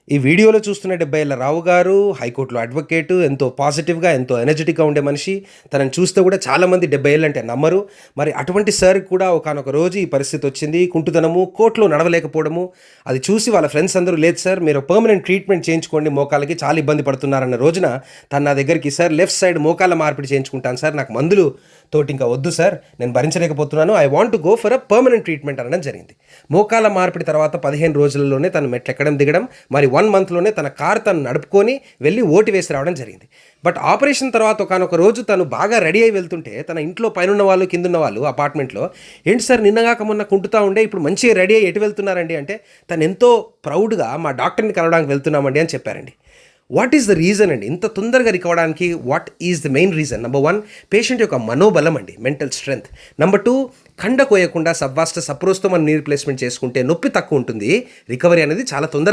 ఈ వీడియోలో చూస్తున్న 70 ఏళ్ల రావు గారు హైకోర్టులో అడ్వకేటు. ఎంతో పాజిటివ్‌గా, ఎంతో ఎనర్జిటిక్‌గా ఉండే మనిషి. తనని చూస్తే కూడా చాలామంది 70 ఏళ్ళంటే నమ్మరు. మరి అటువంటి సార్‌కి కూడా ఒకానొక రోజు ఈ పరిస్థితొచ్చింది. కుంటుతనము, కోర్ట్‌లో నడవలేకపోవడము. అది చూసి వాళ్ళ ఫ్రెండ్స్ అందరూ, లేదు సార్ మీరు పర్మనెంట్ ట్రీట్మెంట్ చేయించుకోండి మోకాళ్ళకి, చాలా ఇబ్బంది పడుతున్నారన్న రోజున తను నా దగ్గరికి, సార్ లెఫ్ట్ సైడ్ మోకాళ్ళ మార్పిడి చేయించుకుంటాను సార్, నాకు మందులు తోటి ఇంకా వద్దు సార్, నేను భరించలేకపోతున్నాను, I want to go for a permanent treatment అనడం జరిగింది. మోకాళ్ళ మార్పిడి తర్వాత 15 రోజులలోనే తను మెట్లెక్కడం దిగడం, మరి 1 మంత్‌లోనే తన కారు తను నడుపుకొని వెళ్ళి ఓటు వేసి రావడం జరిగింది. బట్ ఆపరేషన్ తర్వాత ఒకానొక రోజు తను బాగా రెడీ అయ్యి వెళ్తుంటే తన ఇంట్లో పైనున్న వాళ్ళు, కిందున్న వాళ్ళు అపార్ట్మెంట్‌లో, ఏంటి సార్ నిన్నగాక మొన్న కుంటుతా ఉండే ఇప్పుడు మంచిగా రెడీ అయ్యి ఎటు వెళ్తున్నారండి అంటే, తను ఎంతో ప్రౌడ్‌గా మా డాక్టర్‌ని కలవడానికి వెళ్తున్నామండి అని చెప్పారండి. వాట్ ఈస్ ద రీజన్ అండి ఇంత తొందరగా రికవర్ అవ్వడానికి? What is the main reason? Number 1, patient యొక్క మనోబలం అండి, మెంటల్ స్ట్రెంగ్త్. నెంబర్ 2, కండ కోయకుండా సబ్వాస్ట సప్రోస్తో మనం నీ రీప్లేస్మెంట్ చేసుకుంటే నొప్పి తక్కువ ఉంటుంది, రికవరీ అనేది చాలా తొందరగా